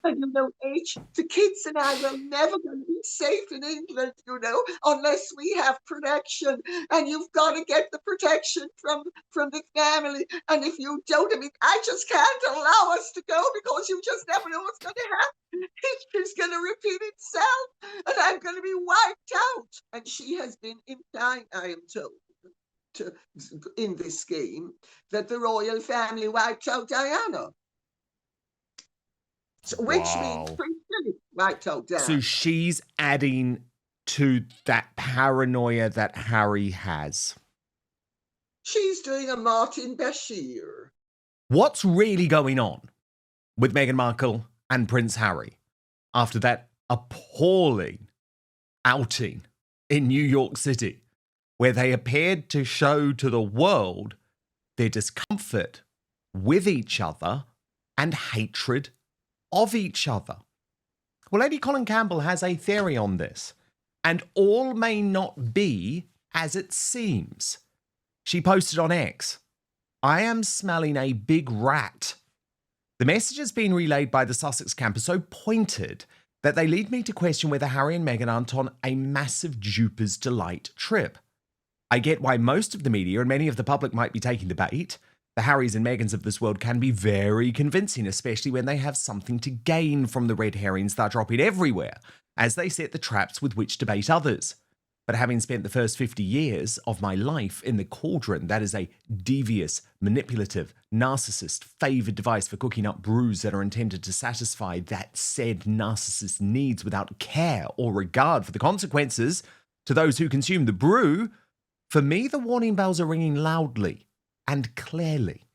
And the kids and I will never going to be safe in England, unless we have protection. And you've got to get the protection from the family. And if you don't, I just can't allow us to go, because you just never know what's going to happen. History's going to repeat itself, and I'm going to be wiped out. And she has been implying, I am told, in this game, that the royal family wiped out Diana. Which means Prince Philip wiped out Diana. So she's adding to that paranoia that Harry has. She's doing a Martin Bashir. What's really going on with Meghan Markle and Prince Harry after that appalling outing in New York City, where they appeared to show to the world their discomfort with each other and hatred of each other? Well, Lady Colin Campbell has a theory on this, and all may not be as it seems. She posted on X, "I am smelling a big rat." The message has been relayed by the Sussex camp is so pointed that they lead me to question whether Harry and Meghan aren't on a massive Jupiter's Delight trip. I get why most of the media and many of the public might be taking the bait. The Harrys and Meghans of this world can be very convincing, especially when they have something to gain from the red herrings that are dropping everywhere, as they set the traps with which to bait others. But having spent the first 50 years of my life in the cauldron, that is a devious, manipulative, narcissist favoured device for cooking up brews that are intended to satisfy that said narcissist's needs without care or regard for the consequences to those who consume the brew, for me the warning bells are ringing loudly and clearly.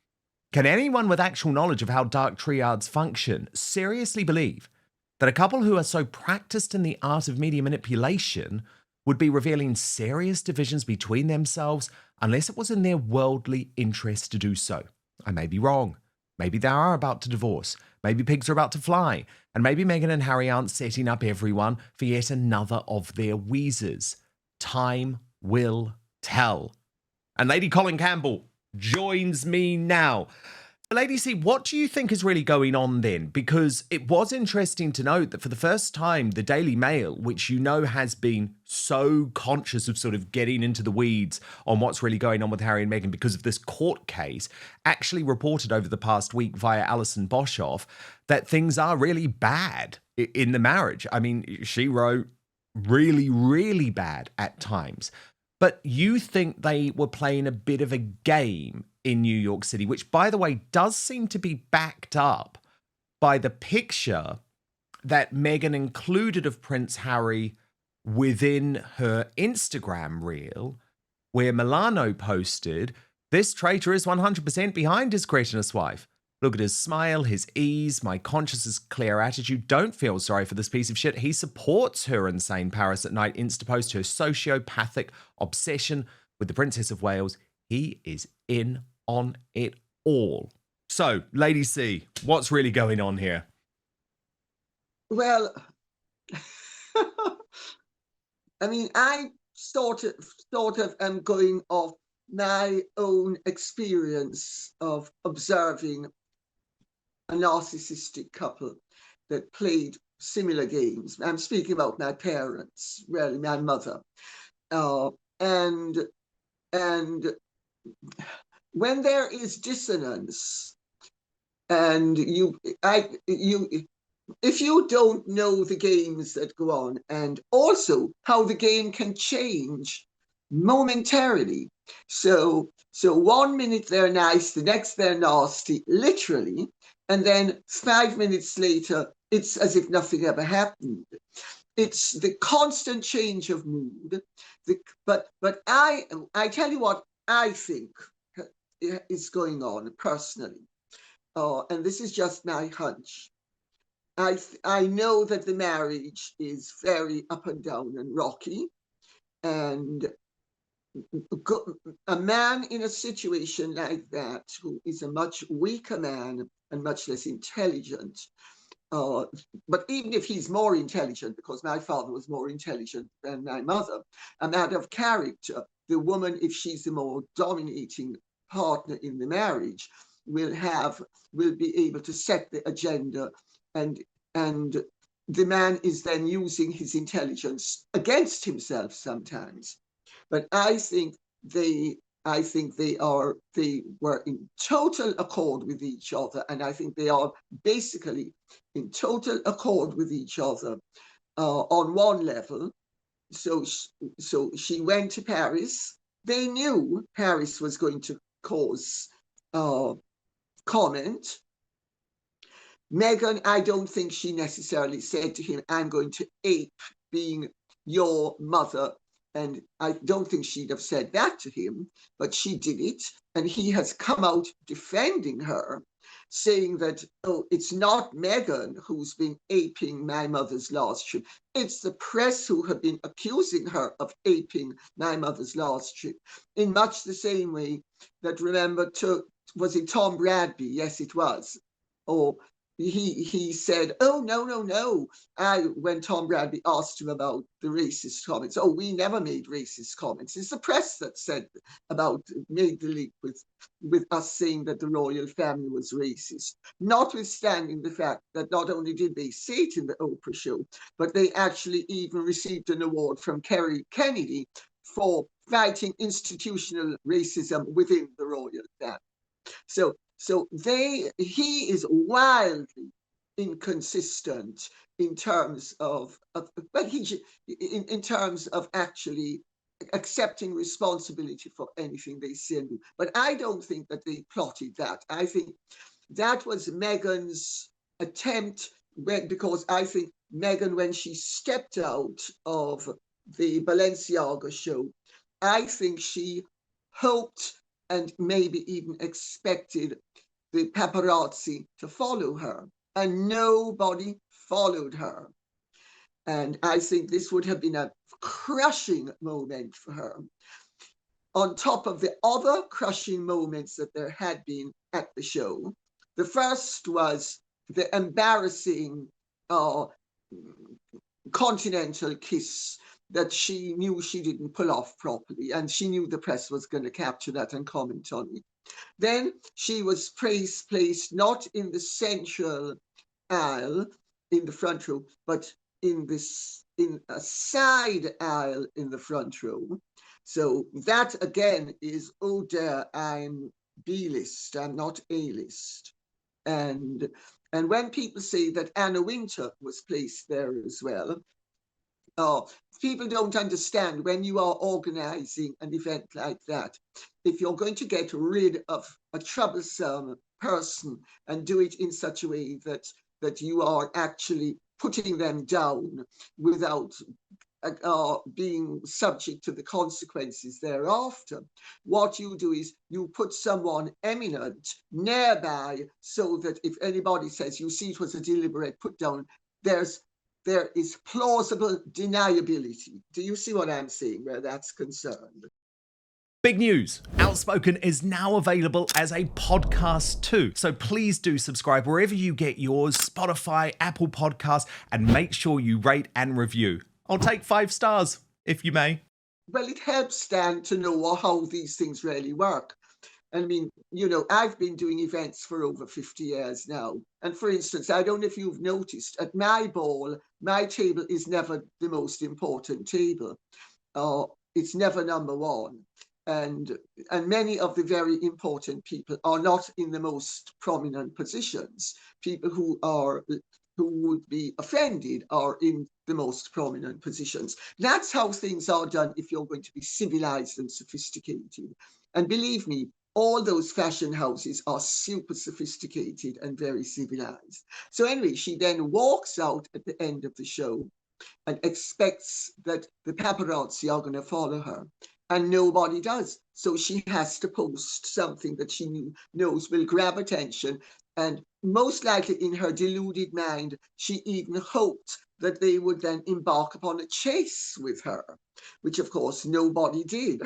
Can anyone with actual knowledge of how dark triads function seriously believe that a couple who are so practiced in the art of media manipulation would be revealing serious divisions between themselves unless it was in their worldly interest to do so? I may be wrong. Maybe they are about to divorce. Maybe pigs are about to fly. And maybe Meghan and Harry aren't setting up everyone for yet another of their wheezes. Time will tell. And Lady Colin Campbell joins me now. Lady C, what do you think is really going on then? Because it was interesting to note that for the first time, the Daily Mail, which you know has been so conscious of sort of getting into the weeds on what's really going on with Harry and Meghan because of this court case, actually reported over the past week via Alison Boshoff that things are really bad in the marriage. I mean, she wrote really, really bad at times. But you think they were playing a bit of a game in New York City, which, by the way, does seem to be backed up by the picture that Meghan included of Prince Harry within her Instagram reel, where Milano posted, "This traitor is 100% behind his cretinous wife. Look at his smile, his ease, my conscience' clear attitude. Don't feel sorry for this piece of shit. He supports her insane Paris at night Instapost, her sociopathic obsession with the Princess of Wales. He is in on it all." So, Lady C, what's really going on here? Well, I mean, I sort of am going off my own experience of observing a narcissistic couple that played similar games. I'm speaking about my parents, really, my mother. And when there is dissonance, and if you don't know the games that go on, and also how the game can change momentarily. So 1 minute they're nice, the next they're nasty, literally. And then 5 minutes later, it's as if nothing ever happened. It's the constant change of mood. But I tell you what I think is going on personally. And this is just my hunch. I know that the marriage is very up and down and rocky. And a man in a situation like that, who is a much weaker man and much less intelligent, but even if he's more intelligent, because my father was more intelligent than my mother, a matter of character, the woman, if she's the more dominating partner in the marriage, will be able to set the agenda and and the man is then using his intelligence against himself sometimes. But they were in total accord with each other, and I think they are basically in total accord with each other on one level. So, so she went to Paris. They knew Paris was going to cause comment. Meghan, I don't think she necessarily said to him, I'm going to ape being your mother. And I don't think she'd have said that to him, but she did it. And he has come out defending her, saying that, oh, it's not Meghan who's been aping my mother's last trip. It's the press who have been accusing her of aping my mother's last trip. In much the same way that, remember, was it Tom Bradby? Yes, it was. Or he said, oh, no. When Tom Bradby asked him about the racist comments, oh, we never made racist comments. It's the press that made the link with us saying that the royal family was racist, notwithstanding the fact that not only did they say it in the Oprah show, but they actually even received an award from Kerry Kennedy for fighting institutional racism within the royal family. So he is wildly inconsistent in terms of in terms of actually accepting responsibility for anything they say and do. But I don't think that they plotted that. I think that was Meghan's attempt, because I think Meghan, when she stepped out of the Balenciaga show, I think she hoped and maybe even expected the paparazzi to follow her, and nobody followed her. And I think this would have been a crushing moment for her, on top of the other crushing moments that there had been at the show. The first was the embarrassing continental kiss that she knew she didn't pull off properly, and she knew the press was going to capture that and comment on it. Then she was placed not in the central aisle in the front row, but in a side aisle in the front row. So that again is, oh dear, I'm B-list, I'm not A-list. And when people say that Anna Wintour was placed there as well, people don't understand, when you are organizing an event like that, if you're going to get rid of a troublesome person and do it in such a way that you are actually putting them down without being subject to the consequences thereafter, what you do is you put someone eminent nearby, so that if anybody says, you see, it was a deliberate put down, there is plausible deniability. Do you see what I'm saying where that's concerned? Big news. Outspoken is now available as a podcast too. So please do subscribe wherever you get yours, Spotify, Apple Podcasts, and make sure you rate and review. I'll take 5 stars, if you may. Well, it helps, Stan, to know how these things really work. I mean, I've been doing events for over 50 years now. And for instance, I don't know if you've noticed, at my ball, my table is never the most important table. It's never number one. And many of the very important people are not in the most prominent positions. People who would be offended are in the most prominent positions. That's how things are done if you're going to be civilized and sophisticated. And believe me, all those fashion houses are super sophisticated and very civilized. So anyway, she then walks out at the end of the show and expects that the paparazzi are going to follow her. And nobody does. So she has to post something that she knows will grab attention. And most likely in her deluded mind, she even hoped that they would then embark upon a chase with her, which of course nobody did.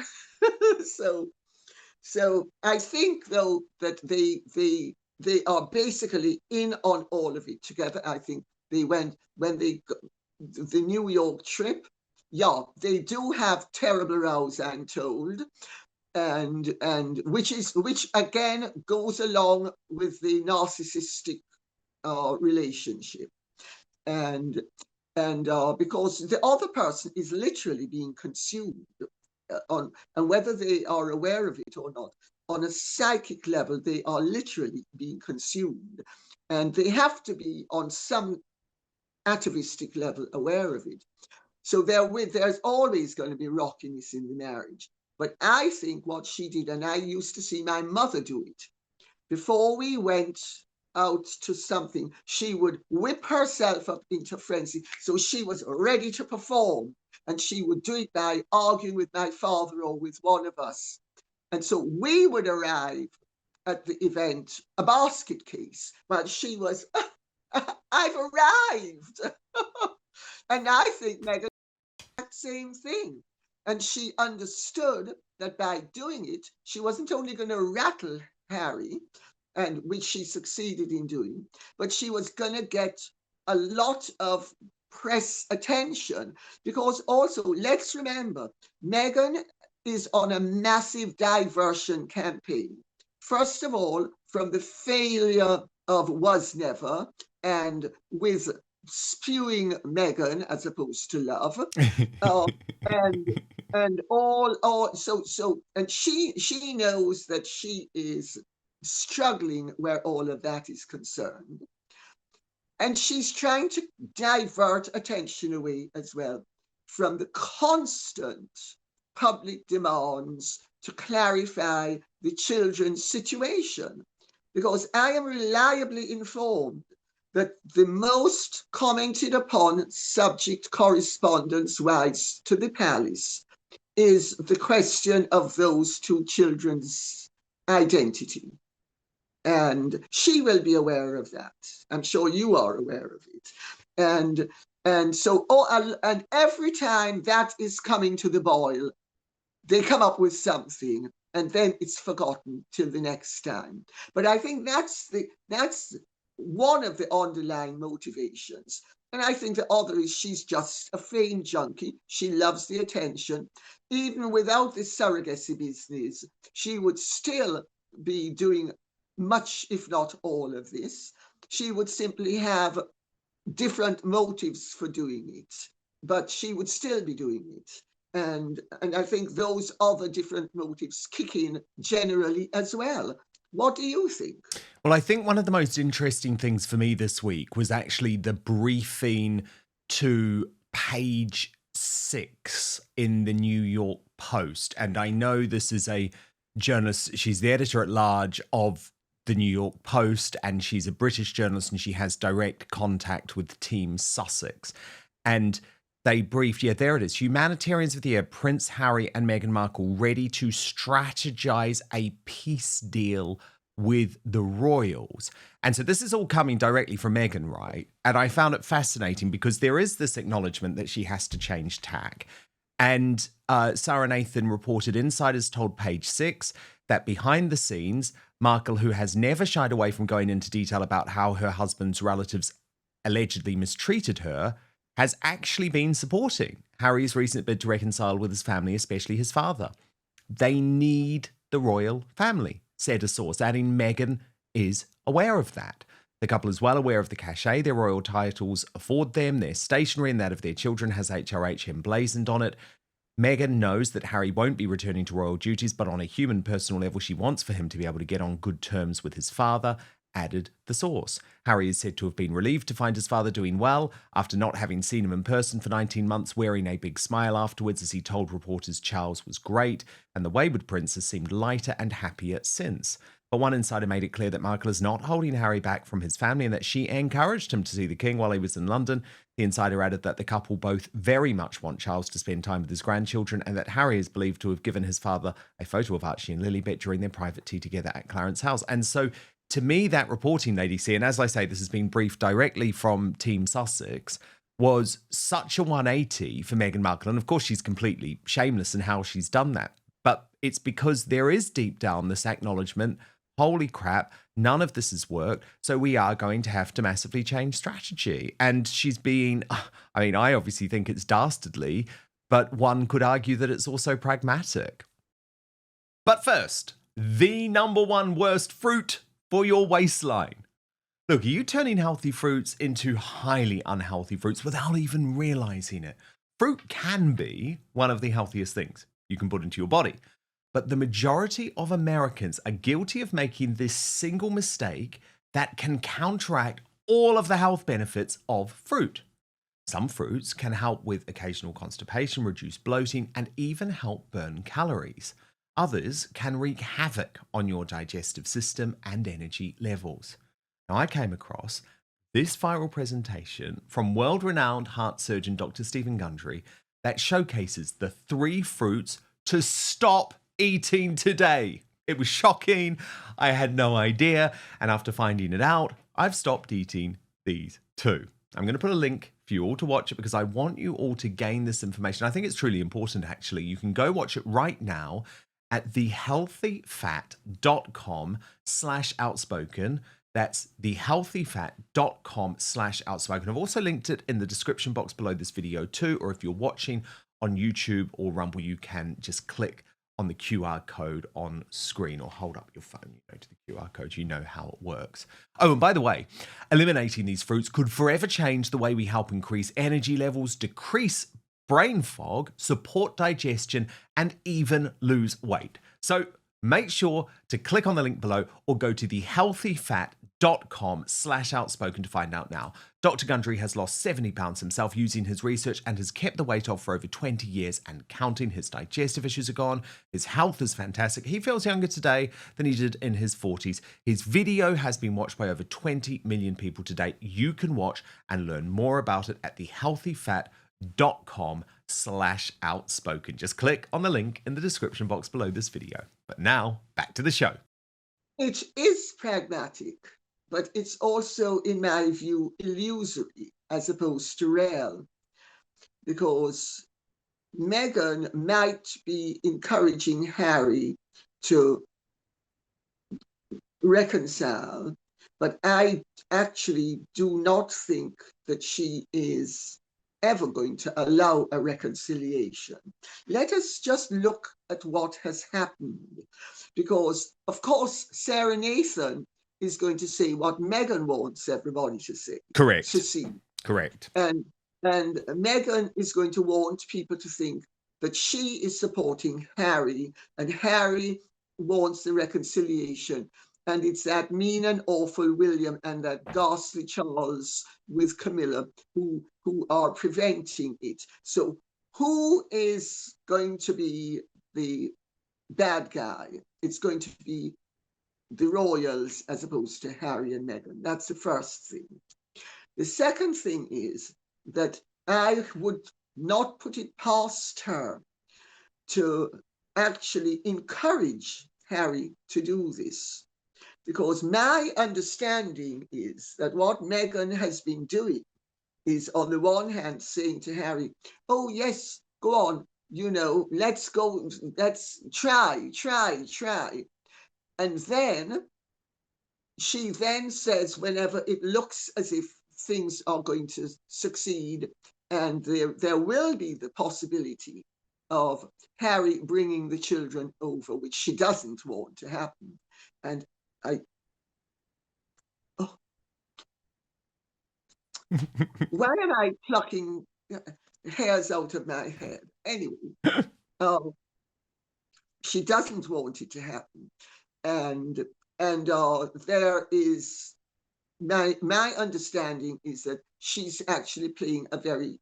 So I think, though, that they are basically in on all of it together. I think they went, when the New York trip, yeah, they do have terrible rows, I'm told, and which again goes along with the narcissistic relationship. and because the other person is literally being consumed and whether they are aware of it or not, on a psychic level, they are literally being consumed, and they have to be on some atavistic level aware of it. So there's always going to be rockiness in the marriage. But I think what she did, and I used to see my mother do it, before we went out to something, she would whip herself up into frenzy. So she was ready to perform, and she would do it by arguing with my father or with one of us. And so we would arrive at the event, a basket case, but she was, I've arrived. And I think Meghan same thing. And she understood that by doing it, she wasn't only going to rattle Harry, and which she succeeded in doing, but she was going to get a lot of press attention, because also, let's remember, Meghan is on a massive diversion campaign. First of all, from the failure of Was Never, and with spewing Meghan as opposed to love, and all so and she knows that she is struggling where all of that is concerned, and she's trying to divert attention away as well from the constant public demands to clarify the children's situation, because I am reliably informed that the most commented upon subject correspondence-wise to the palace is the question of those two children's identity. And she will be aware of that. I'm sure you are aware of it. And so, and every time that is coming to the boil, they come up with something, and then it's forgotten till the next time. But I think that's one of the underlying motivations. And I think the other is she's just a fame junkie. She loves the attention. Even without this surrogacy business, she would still be doing much, if not all of this. She would simply have different motives for doing it, but she would still be doing it. And I think those other different motives kick in generally as well. What do you think? Well, I think one of the most interesting things for me this week was actually the briefing to page 6 in the New York Post. And I know this is a journalist, she's the editor at large of the New York Post, and she's a British journalist, and she has direct contact with Team Sussex. And they briefed, there it is, Humanitarians of the Year, Prince Harry and Meghan Markle ready to strategize a peace deal with the royals. And so this is all coming directly from Meghan, right? And I found it fascinating because there is this acknowledgement that she has to change tack. And Sarah Nathan reported, insiders told Page 6 that behind the scenes, Markle, who has never shied away from going into detail about how her husband's relatives allegedly mistreated her, has actually been supporting Harry's recent bid to reconcile with his family, especially his father. They need the royal family, said a source, adding Meghan is aware of that. The couple is well aware of the cachet their royal titles afford them. Their stationery and that of their children has HRH emblazoned on it. Meghan knows that Harry won't be returning to royal duties, but on a human personal level, she wants for him to be able to get on good terms with his father, added the source. Harry is said to have been relieved to find his father doing well after not having seen him in person for 19 months, wearing a big smile afterwards as he told reporters Charles was great, and the wayward prince has seemed lighter and happier since. But one insider made it clear that Markle is not holding Harry back from his family and that she encouraged him to see the king while he was in London. The insider added that the couple both very much want Charles to spend time with his grandchildren and that Harry is believed to have given his father a photo of Archie and Lilibet during their private tea together at Clarence House. And so, to me, that reporting, Lady C, and as I say, this has been briefed directly from Team Sussex, was such a 180 for Meghan Markle. And of course, she's completely shameless in how she's done that. But it's because there is deep down this acknowledgement, holy crap, none of this has worked, so we are going to have to massively change strategy. And she's being, I mean, I obviously think it's dastardly, but one could argue that it's also pragmatic. But first, the number one worst fruit for your waistline. Look, are you turning healthy fruits into highly unhealthy fruits without even realizing it? Fruit can be one of the healthiest things you can put into your body. But the majority of Americans are guilty of making this single mistake that can counteract all of the health benefits of fruit. Some fruits can help with occasional constipation, reduce bloating, and even help burn calories. Others can wreak havoc on your digestive system and energy levels. Now, I came across this viral presentation from world renowned heart surgeon Dr. Stephen Gundry that showcases the 3 fruits to stop eating today. It was shocking. I had no idea. And after finding it out, I've stopped eating these 2. I'm going to put a link for you all to watch it because I want you all to gain this information. I think it's truly important, actually. You can go watch it right now at thehealthyfat.com/outspoken. That's thehealthyfat.com/outspoken. I've also linked it in the description box below this video too, or if you're watching on YouTube or Rumble, you can just click on the QR code on screen or hold up your phone, to the QR code. You know how it works. Oh, and by the way, eliminating these fruits could forever change the way we help increase energy levels, decrease brain fog, support digestion, and even lose weight. So make sure to click on the link below or go to thehealthyfat.com/outspoken to find out now. Dr. Gundry has lost 70 pounds himself using his research and has kept the weight off for over 20 years and counting. His digestive issues are gone. His health is fantastic. He feels younger today than he did in his 40s. His video has been watched by over 20 million people to date. You can watch and learn more about it at thehealthyfat.com/outspoken. Just click on the link in the description box below this video. But now, back to the show. It is pragmatic, but it's also, in my view, illusory as opposed to real, because Meghan might be encouraging Harry to reconcile, but I actually do not think that she is ever going to allow a reconciliation. Let us just look at what has happened, because of course Sarah Nathan is going to say what Meghan wants everybody to say. Correct. To see. Correct. And Meghan is going to want people to think that she is supporting Harry, and Harry wants the reconciliation. And it's that mean and awful William and that ghastly Charles with Camilla who are preventing it. So who is going to be the bad guy? It's going to be the royals as opposed to Harry and Meghan. That's the first thing. The second thing is that I would not put it past her to actually encourage Harry to do this. Because my understanding is that what Meghan has been doing is, on the one hand, saying to Harry, oh, yes, go on, let's go, let's try. And then she then says, whenever it looks as if things are going to succeed, and there will be the possibility of Harry bringing the children over, which she doesn't want to happen. And why am I plucking hairs out of my head? Anyway, she doesn't want it to happen. And there is, my understanding is that she's actually playing a very,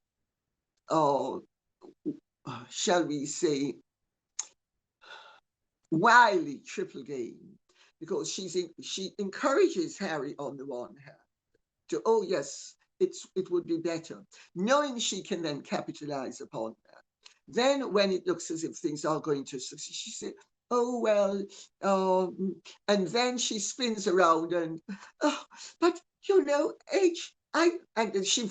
shall we say, wily triple game, because she encourages Harry on the one hand to, oh yes, it would be better, knowing she can then capitalize upon that. Then when it looks as if things are going to succeed, she said, oh well, and then she spins around and, but and she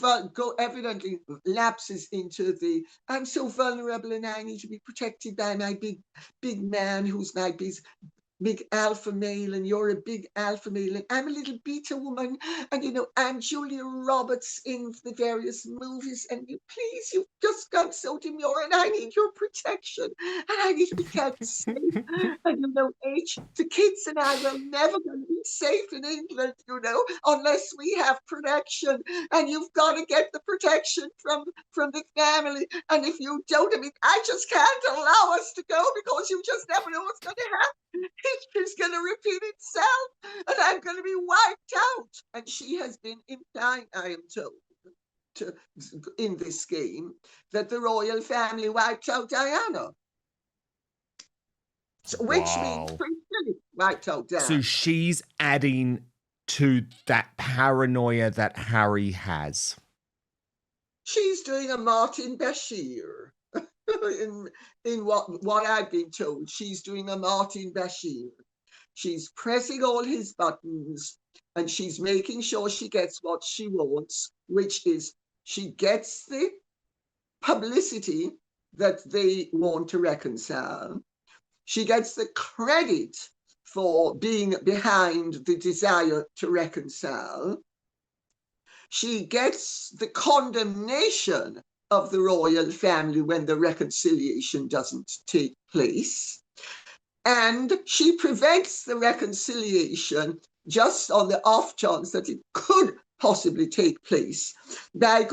evidently lapses into the, I'm so vulnerable and I need to be protected by my big man who's my big alpha male and you're a big alpha male and I'm a little beta woman and I'm Julia Roberts in the various movies and you've just got so demure and I need your protection and I need to be kept safe and H, the kids and I will never going to be safe in England, unless we have protection and you've got to get the protection from the family and if you don't, I just can't allow us to go because you just never know what's going to happen. History's going to repeat itself and I'm going to be wiped out. And she has been implying, I am told, in this game, that the royal family wiped out Diana. So, which means Prince Philip wiped out Diana. So she's adding to that paranoia that Harry has. She's doing a Martin Bashir. in what I've been told, she's doing a Martin Bashir. She's pressing all his buttons and she's making sure she gets what she wants, which is she gets the publicity that they want to reconcile. She gets the credit for being behind the desire to reconcile. She gets the condemnation of the royal family when the reconciliation doesn't take place. And she prevents the reconciliation just on the off chance that it could possibly take place. I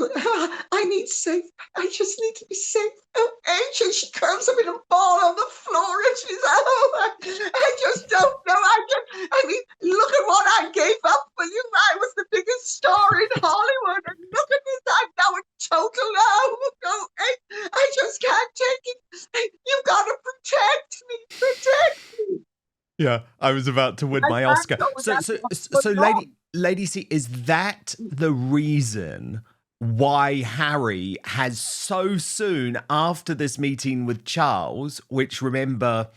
need safe. I just need to be safe. Oh, H, and she curls up in a ball on the floor and she's, I just don't know. Look at what I gave up for you. I was the biggest star in Hollywood and look at this. I'm now a total oh, H, I just can't take it. You've got to protect me. Yeah, I was about to win my Oscar. So, Lady C, is that the reason why Harry has so soon after this meeting with Charles, which remember,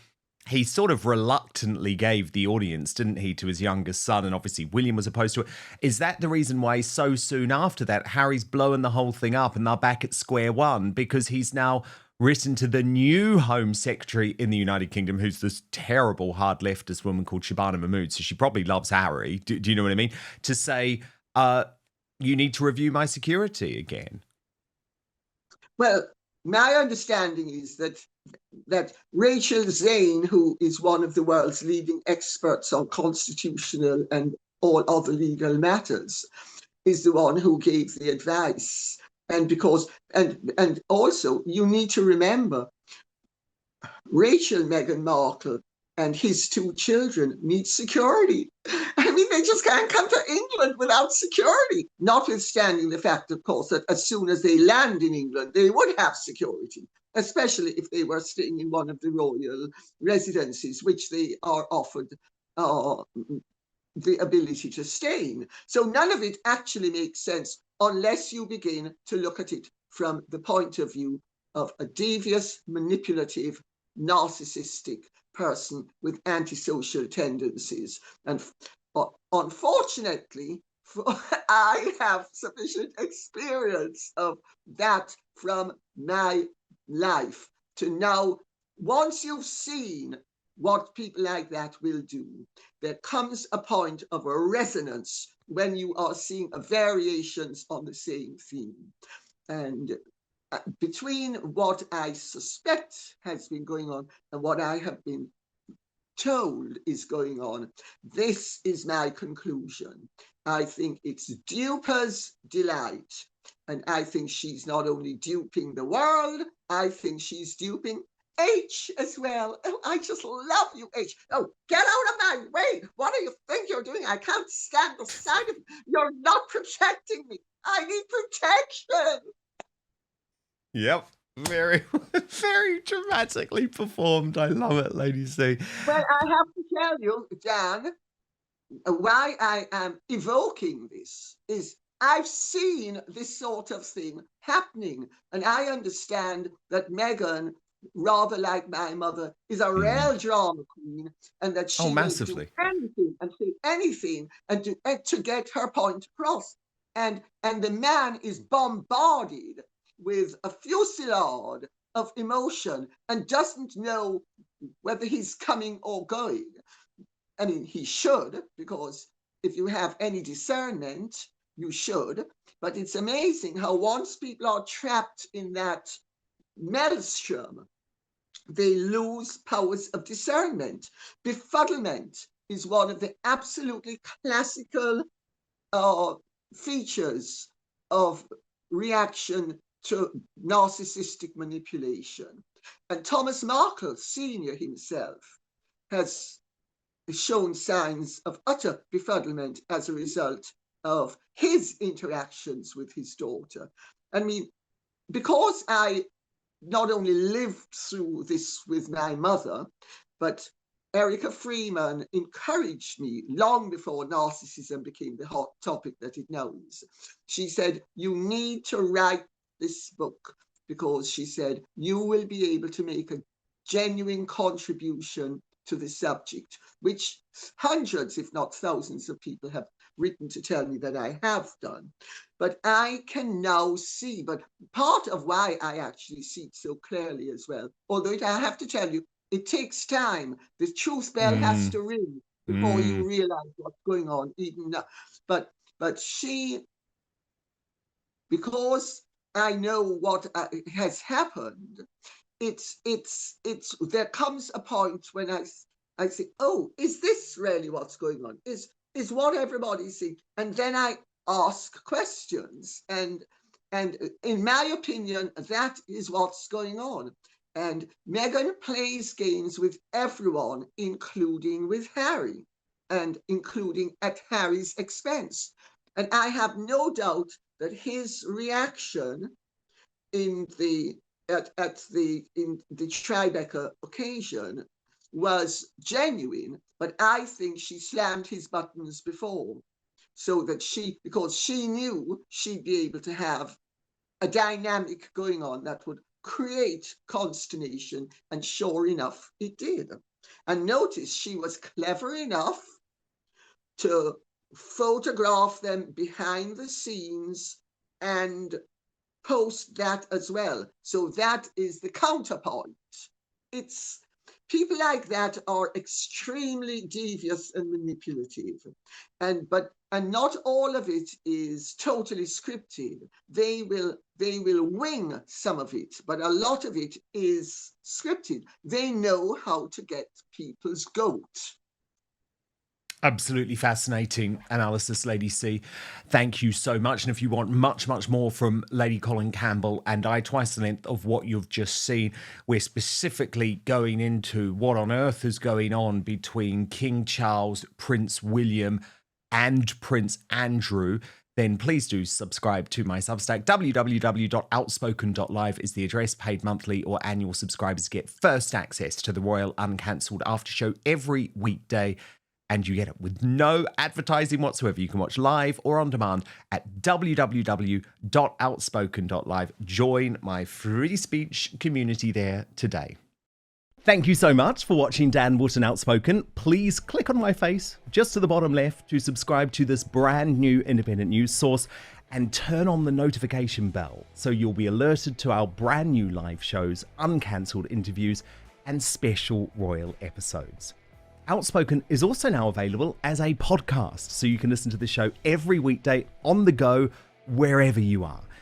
he sort of reluctantly gave the audience, didn't he, to his youngest son, and obviously William was opposed to it. Is that the reason why so soon after that, Harry's blowing the whole thing up and they're back at square one because he's now written to the new Home Secretary in the United Kingdom, who's this terrible hard leftist woman called Shabana Mahmood, so she probably loves Harry, do you know what I mean, to say, you need to review my security again? Well, my understanding is that Rachel Zane, who is one of the world's leading experts on constitutional and all other legal matters, is the one who gave the advice. And also you need to remember Rachel Meghan Markle and his two children need security. They just can't come to England without security, notwithstanding the fact, of course, that as soon as they land in England, they would have security, especially if they were staying in one of the royal residences, which they are offered the ability to stay in. So none of it actually makes sense unless you begin to look at it from the point of view of a devious, manipulative, narcissistic person with antisocial tendencies. And unfortunately, I have sufficient experience of that from my life to know once you've seen what people like that will do, there comes a point of a resonance when you are seeing variations on the same theme. And between what I suspect has been going on and what I have been told is going on, this is my conclusion. I think it's Duper's delight. And I think she's not only duping the world, I think she's duping H as well. Oh, I just love you, H. Oh, get out of my way. What do you think you're doing? I can't stand the sight of you. You're not protecting me. I need protection. Yep. Very, very dramatically performed. I love it, Lady C. Well, I have to tell you, Dan, why I am evoking this is I've seen this sort of thing happening, and I understand that Meghan, rather like my mother, is a real drama queen, and that she will do anything and say anything and to get her point across. And the man is bombarded with a fusillade of emotion and doesn't know whether he's coming or going. I mean, he should, because if you have any discernment, you should. But it's amazing how once people are trapped in that maelstrom, they lose powers of discernment. Befuddlement is one of the absolutely classical uh, features of reaction to narcissistic manipulation. And Thomas Markle, Sr. himself, has shown signs of utter befuddlement as a result of his interactions with his daughter. I mean, because I not only lived through this with my mother, but Erica Freeman encouraged me long before narcissism became the hot topic that it now is. She said, you need to write this book because, she said, you will be able to make a genuine contribution to the subject, which hundreds, if not thousands of people have written to tell me that I have done. But I can now see, but part of why I actually see it so clearly as well, although I have to tell you, it takes time. The truth bell has to ring before you realize what's going on, even now. But she, because I know what has happened, it's there comes a point when I say, oh, is this really what's going on? Is what everybody's saying? And then I ask questions, and in my opinion, that is what's going on. And Meghan plays games with everyone, including with Harry, and including at Harry's expense. And I have no doubt that his reaction in the Tribeca occasion was genuine, but I think she slammed his buttons before, so that because she knew she'd be able to have a dynamic going on that would create consternation, and sure enough, it did. And notice she was clever enough to photograph them behind the scenes and post that as well. So that is the counterpoint. It's people like that are extremely devious and manipulative, and not all of it is totally scripted. They will wing some of it, but a lot of it is scripted. They know how to get people's goat. Absolutely fascinating analysis, Lady C. Thank you so much. And if you want much, much more from Lady Colin Campbell and I, twice the length of what you've just seen, we're specifically going into what on earth is going on between King Charles, Prince William, and Prince Andrew. Then please do subscribe to my Substack. www.outspoken.live is the address. Paid monthly or annual subscribers get first access to the Royal Uncancelled After Show every weekday, and you get it with no advertising whatsoever. You can watch live or on demand at www.outspoken.live. Join my free speech community there today. Thank you so much for watching Dan Wootton Outspoken. Please click on my face just to the bottom left to subscribe to this brand new independent news source and turn on the notification bell so you'll be alerted to our brand new live shows, uncancelled interviews, and special royal episodes. Outspoken is also now available as a podcast, so you can listen to the show every weekday on the go, wherever you are.